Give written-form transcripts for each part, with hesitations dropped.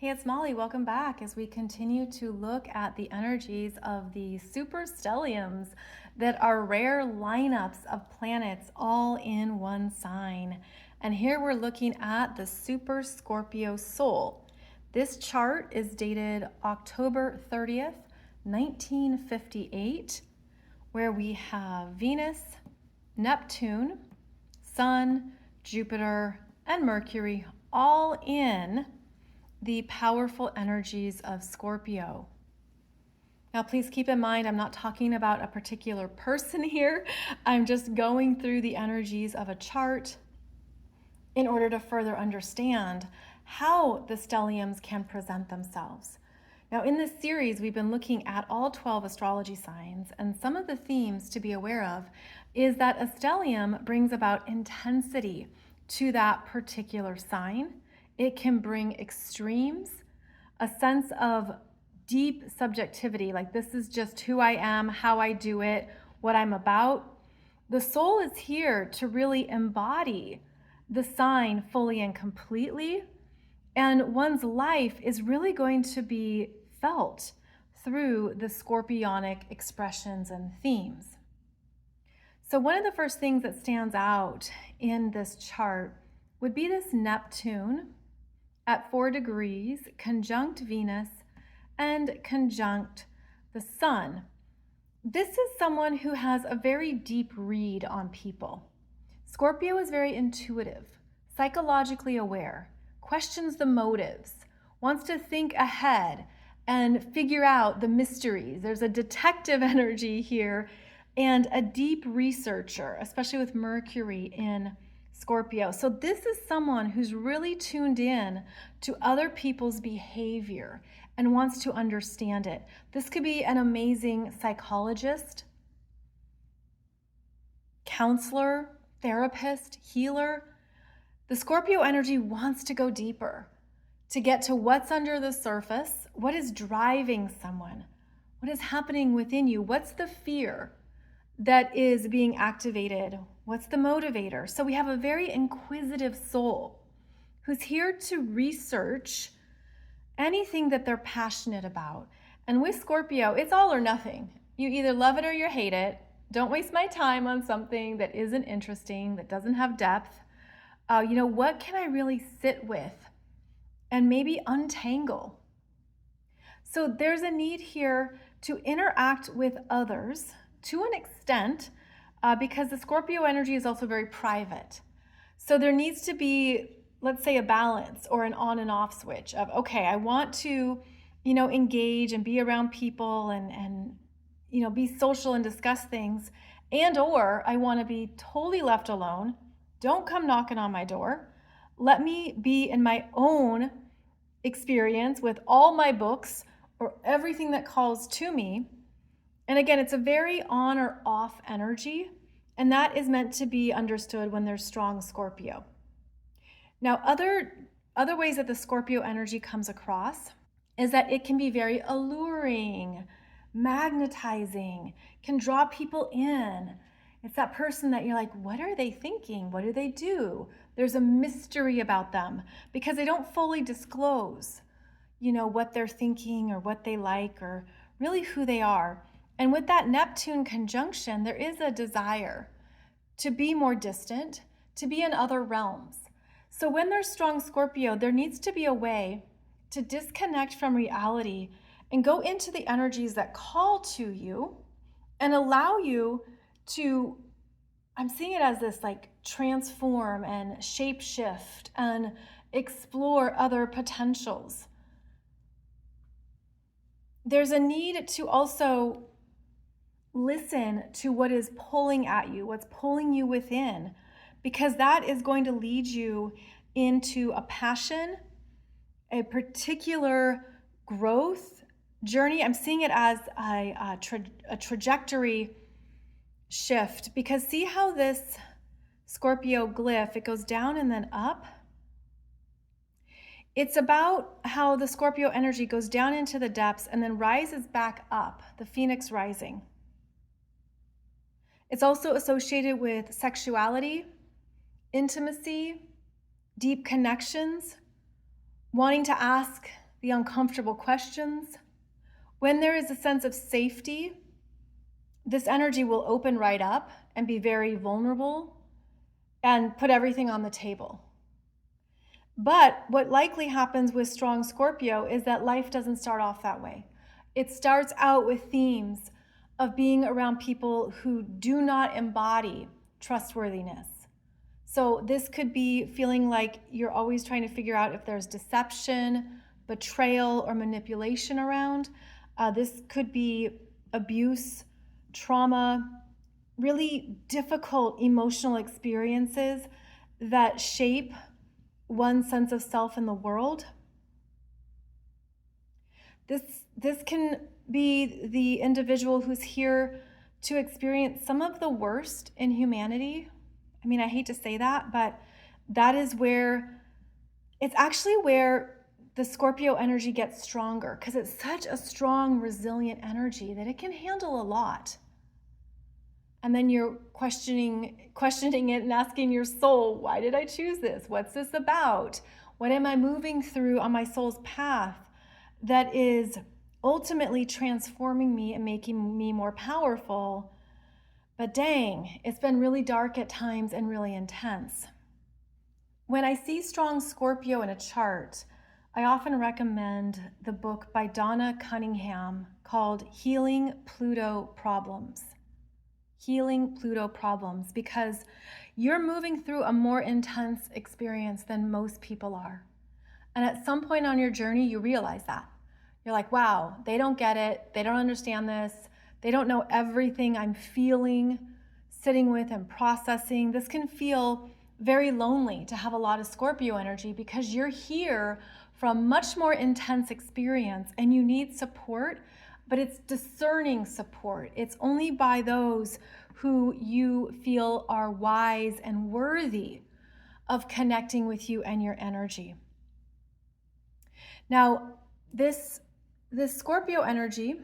Hey, it's Molly. Welcome back as we continue to look at the energies of the super stelliums that are rare lineups of planets all in one sign. And here we're looking at the Super Scorpio Soul. This chart is dated October 30th, 1958, where we have Venus, Neptune, Sun, Jupiter, and Mercury all in the powerful energies of Scorpio. Now, please keep in mind, I'm not talking about a particular person here. I'm just going through the energies of a chart in order to further understand how the stelliums can present themselves. Now, in this series, we've been looking at all 12 astrology signs, and some of the themes to be aware of is that a stellium brings about intensity to that particular sign. It can bring extremes, a sense of deep subjectivity, like this is just who I am, how I do it, what I'm about. The soul is here to really embody the sign fully and completely, and one's life is really going to be felt through the scorpionic expressions and themes. So one of the first things that stands out in this chart would be this Neptune at 4 degrees, conjunct Venus, and conjunct the Sun. This is someone who has a very deep read on people. Scorpio is very intuitive, psychologically aware, questions the motives, wants to think ahead and figure out the mysteries. There's a detective energy here and a deep researcher, especially with Mercury in Scorpio. So this is someone who's really tuned in to other people's behavior and wants to understand it. This could be an amazing psychologist, counselor, therapist, healer. The Scorpio energy wants to go deeper, to get to what's under the surface, what is driving someone, what is happening within you, what's the fear that is being activated, what's the motivator. So we have a very inquisitive soul who's here to research anything that they're passionate about. And with Scorpio, it's all or nothing. You either love it or you hate it. Don't waste my time on something that isn't interesting, that doesn't have depth. What can I really sit with and maybe untangle? So there's a need here to interact with others to an extent, because the Scorpio energy is also very private. So there needs to be, let's say, a balance or an on and off switch of, okay, I want to, engage and be around people and be social and discuss things, or I want to be totally left alone. Don't come knocking on my door. Let me be in my own experience with all my books or everything that calls to me. And again, it's a very on or off energy, and that is meant to be understood when there's strong Scorpio. Now, other ways that the Scorpio energy comes across is that it can be very alluring, magnetizing, can draw people in. It's that person that you're like, what are they thinking? What do they do? There's a mystery about them because they don't fully disclose, what they're thinking or what they like or really who they are. And with that Neptune conjunction, there is a desire to be more distant, to be in other realms. So when there's strong Scorpio, there needs to be a way to disconnect from reality and go into the energies that call to you and allow you to, I'm seeing it as this like transform and shape shift and explore other potentials. There's a need to also listen to what is pulling at you, what's pulling you within, because that is going to lead you into a passion, a particular growth journey. I'm seeing it as a trajectory shift, because see how this Scorpio glyph, it goes down and then up. It's about how the Scorpio energy goes down into the depths and then rises back up, the phoenix rising. It's also associated with sexuality, intimacy, deep connections, wanting to ask the uncomfortable questions. When there is a sense of safety, this energy will open right up and be very vulnerable and put everything on the table. But what likely happens with strong Scorpio is that life doesn't start off that way. It starts out with themes of being around people who do not embody trustworthiness. So this could be feeling like you're always trying to figure out if there's deception, betrayal, or manipulation around. This could be abuse, trauma, really difficult emotional experiences that shape one's sense of self in the world. This can be the individual who's here to experience some of the worst in humanity. I mean, I hate to say that, but that is where, it's actually where the Scorpio energy gets stronger, because it's such a strong, resilient energy that it can handle a lot. And then you're questioning it and asking your soul, why did I choose this? What's this about? What am I moving through on my soul's path that is ultimately transforming me and making me more powerful? But dang, it's been really dark at times and really intense. When I see strong Scorpio in a chart, I often recommend the book by Donna Cunningham called Healing Pluto Problems. Healing Pluto Problems, because you're moving through a more intense experience than most people are. And at some point on your journey, you realize that. You're like, wow, they don't get it. They don't understand this. They don't know everything I'm feeling, sitting with, and processing. This can feel very lonely to have a lot of Scorpio energy because you're here from much more intense experience and you need support, but it's discerning support. It's only by those who you feel are wise and worthy of connecting with you and your energy. Now, this Scorpio energy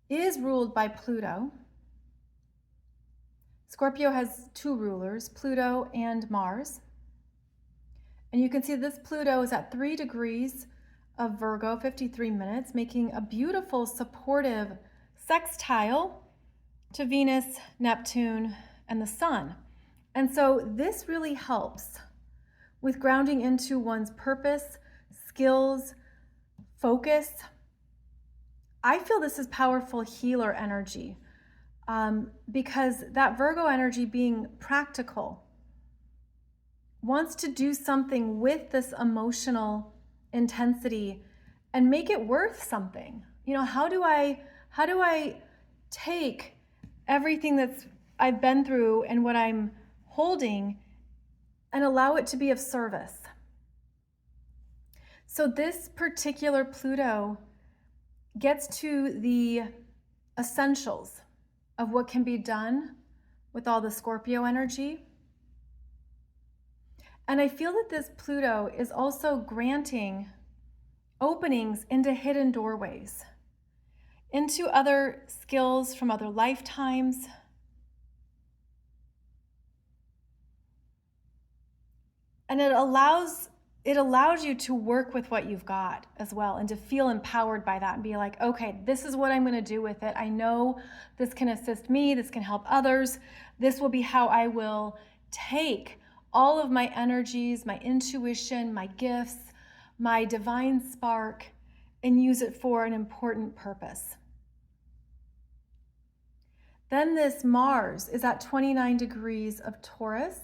is ruled by Pluto. Scorpio has two rulers, Pluto and Mars. And you can see this Pluto is at 3 degrees of Virgo, 53 minutes, making a beautiful supportive sextile to Venus, Neptune, and the Sun. And so this really helps with grounding into one's purpose, skills, focus. I feel this is powerful healer energy because that Virgo energy, being practical, wants to do something with this emotional intensity and make it worth something. You know, how do I take everything that's I've been through and what I'm holding and allow it to be of service? So this particular Pluto gets to the essentials of what can be done with all the Scorpio energy. And I feel that this Pluto is also granting openings into hidden doorways, into other skills from other lifetimes. And it allows you to work with what you've got as well and to feel empowered by that and be like, okay, this is what I'm going to do with it. I know this can assist me. This can help others. This will be how I will take all of my energies, my intuition, my gifts, my divine spark, and use it for an important purpose. Then this Mars is at 29 degrees of Taurus.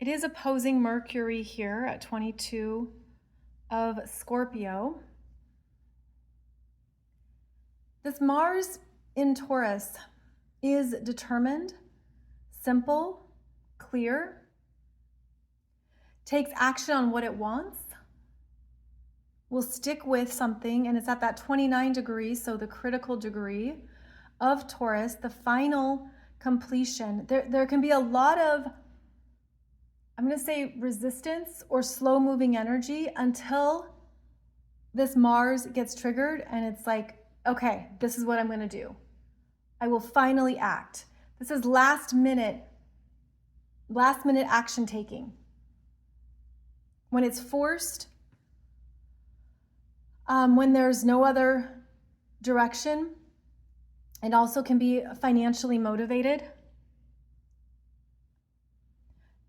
It is opposing Mercury here at 22 of Scorpio. This Mars in Taurus is determined, simple, clear, takes action on what it wants, will stick with something, and it's at that 29 degrees, so the critical degree of Taurus, the final completion. There can be a lot of, I'm going to say, resistance or slow moving energy until this Mars gets triggered and it's like, okay, this is what I'm going to do. I will finally act. This is last minute action taking. when it's forced, when there's no other direction. It also can be financially motivated.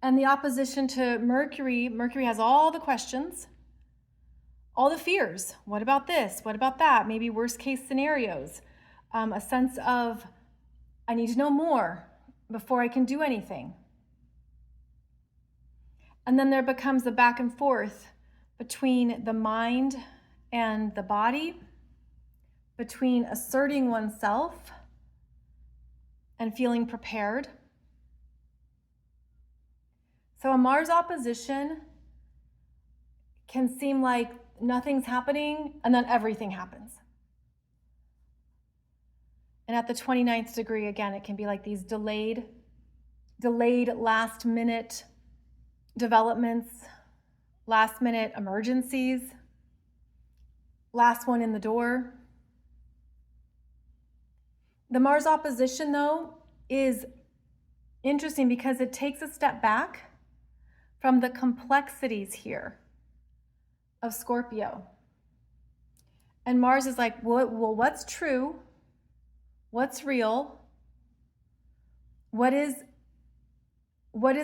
And the opposition to Mercury, Mercury has all the questions, all the fears. What about this? What about that? Maybe worst case scenarios. A sense of, I need to know more before I can do anything. And then there becomes a back and forth between the mind and the body, between asserting oneself and feeling prepared. So a Mars opposition can seem like nothing's happening and then everything happens. And at the 29th degree, again, it can be like these delayed last minute developments, last minute emergencies, last one in the door. The Mars opposition, though, is interesting because it takes a step back from the complexities here of Scorpio. And Mars is like, well, what's true? What's real? What is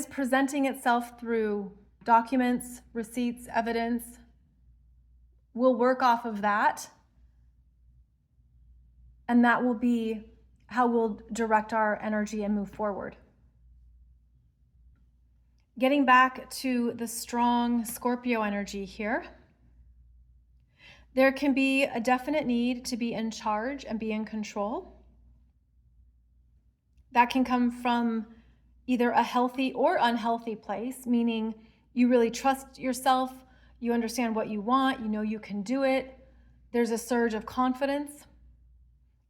presenting itself through documents, receipts, evidence? We'll work off of that. And that will be how we'll direct our energy and move forward. Getting back to the strong Scorpio energy here, there can be a definite need to be in charge and be in control. That can come from either a healthy or unhealthy place, meaning you really trust yourself, you understand what you want, you know you can do it. There's a surge of confidence.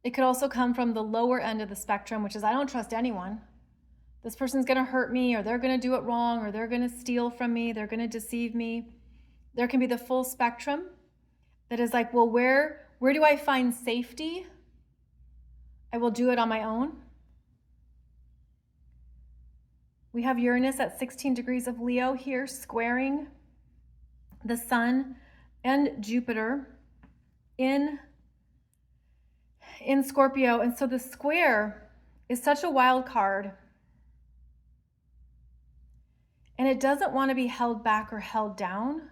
It could also come from the lower end of the spectrum, which is I don't trust anyone. This person's going to hurt me, or they're going to do it wrong, or they're going to steal from me, they're going to deceive me. There can be the full spectrum that is like, well, where do I find safety? I will do it on my own. We have Uranus at 16 degrees of Leo here, squaring the Sun and Jupiter in Scorpio. And so the square is such a wild card. And it doesn't want to be held back or held down.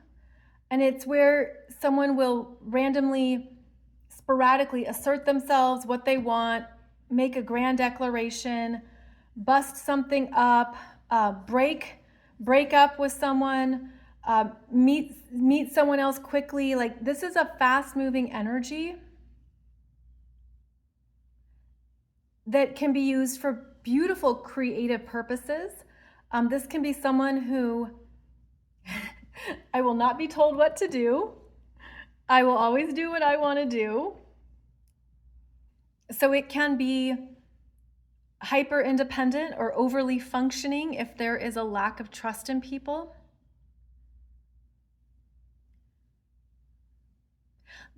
And it's where someone will randomly, sporadically assert themselves, what they want, make a grand declaration, bust something up, break up with someone, meet someone else quickly. Like, this is a fast-moving energy that can be used for beautiful creative purposes. This can be someone who I will not be told what to do. I will always do what I want to do. So it can be hyper independent or overly functioning if there is a lack of trust in people.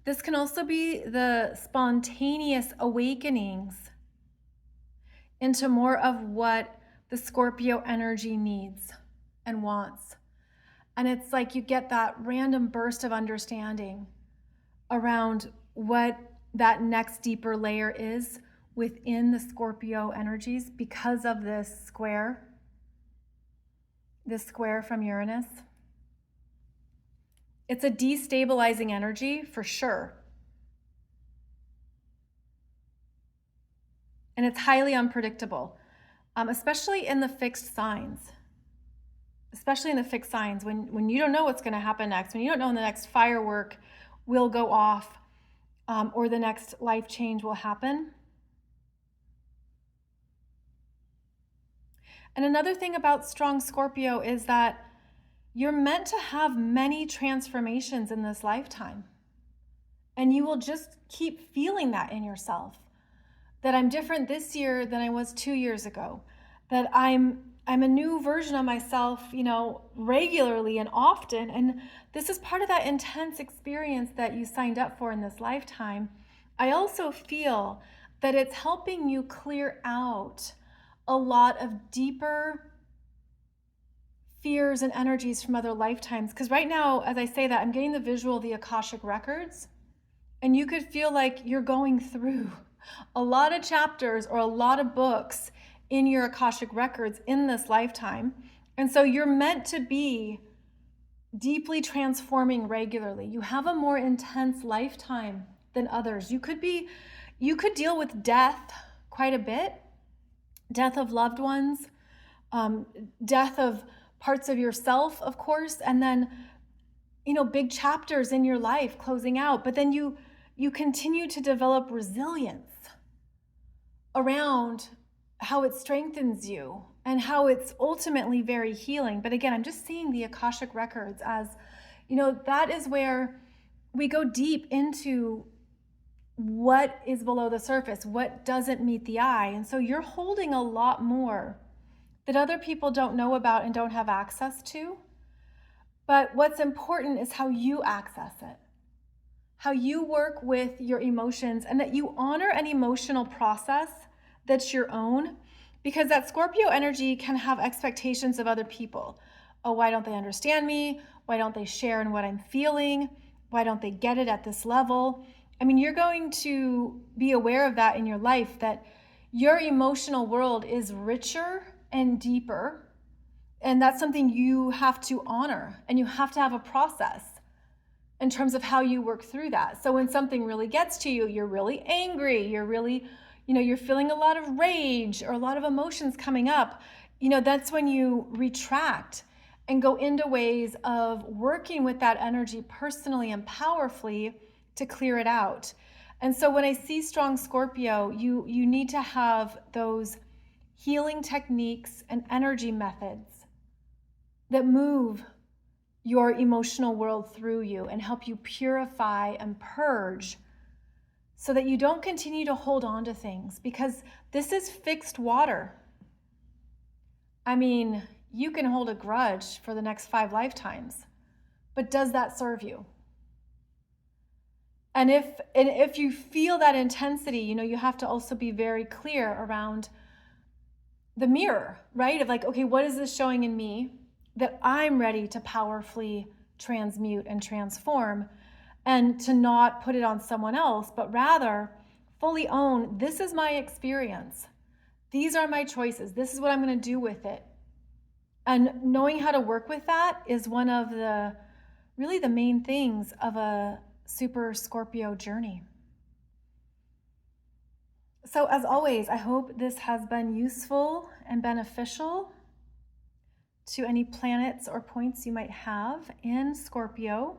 This can also be the spontaneous awakenings into more of what the Scorpio energy needs and wants. And it's like you get that random burst of understanding around what that next deeper layer is within the Scorpio energies because of this square from Uranus. It's a destabilizing energy for sure. And it's highly unpredictable, especially in the fixed signs. When you don't know what's going to happen next, when you don't know when the next firework will go off or the next life change will happen. And another thing about strong Scorpio is that you're meant to have many transformations in this lifetime. And you will just keep feeling that in yourself. That I'm different this year than I was 2 years ago. That I'm a new version of myself, regularly and often. And this is part of that intense experience that you signed up for in this lifetime. I also feel that it's helping you clear out a lot of deeper fears and energies from other lifetimes. Because right now, as I say that, I'm getting the visual of the Akashic records, and you could feel like you're going through a lot of chapters or a lot of books in your Akashic records in this lifetime. And so you're meant to be deeply transforming regularly. You have a more intense lifetime than others. You could deal with death quite a bit, death of loved ones, death of parts of yourself, of course, and then, big chapters in your life closing out. But then you continue to develop resilience around how it strengthens you and how it's ultimately very healing. But again, I'm just seeing the Akashic records as, that is where we go deep into what is below the surface, what doesn't meet the eye. And so you're holding a lot more that other people don't know about and don't have access to. But what's important is how you access it, how you work with your emotions, and that you honor an emotional process that's your own, because that Scorpio energy can have expectations of other people. Oh, why don't they understand me? Why don't they share in what I'm feeling? Why don't they get it at this level? I mean, you're going to be aware of that in your life, that your emotional world is richer and deeper. And that's something you have to honor, and you have to have a process in terms of how you work through that. So when something really gets to you, you're really angry, you're really, you're feeling a lot of rage or a lot of emotions coming up, that's when you retract and go into ways of working with that energy personally and powerfully to clear it out. And so when I see strong Scorpio, you need to have those healing techniques and energy methods that move your emotional world through you and help you purify and purge so that you don't continue to hold on to things, because this is fixed water. I mean, you can hold a grudge for the next 5 lifetimes, but does that serve you? And if you feel that intensity, you have to also be very clear around the mirror, right? Of like, okay, what is this showing in me that I'm ready to powerfully transmute and transform, and to not put it on someone else, but rather fully own, this is my experience. These are my choices. This is what I'm going to do with it. And knowing how to work with that is one of the main things of a super Scorpio journey. So as always, I hope this has been useful and beneficial to any planets or points you might have in Scorpio.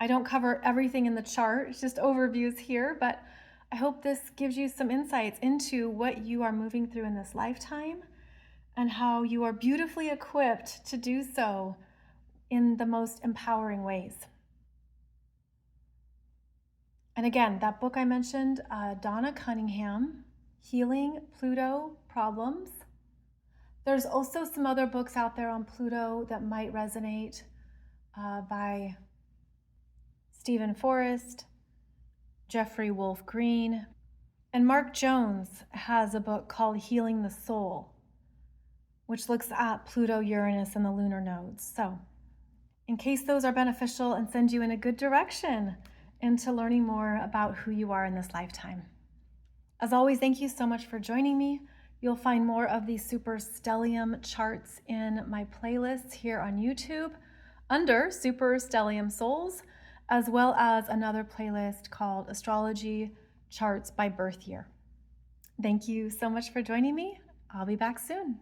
I don't cover everything in the chart, it's just overviews here, but I hope this gives you some insights into what you are moving through in this lifetime and how you are beautifully equipped to do so in the most empowering ways. And again, that book I mentioned, Donna Cunningham, Healing Pluto Problems. There's also some other books out there on Pluto that might resonate by Stephen Forrest, Jeffrey Wolf Green, and Mark Jones has a book called Healing the Soul, which looks at Pluto, Uranus, and the lunar nodes. So in case those are beneficial and send you in a good direction into learning more about who you are in this lifetime. As always, thank you so much for joining me. You'll find more of these super stellium charts in my playlists here on YouTube under Super Stellium Souls, as well as another playlist called Astrology Charts by Birth Year. Thank you so much for joining me. I'll be back soon.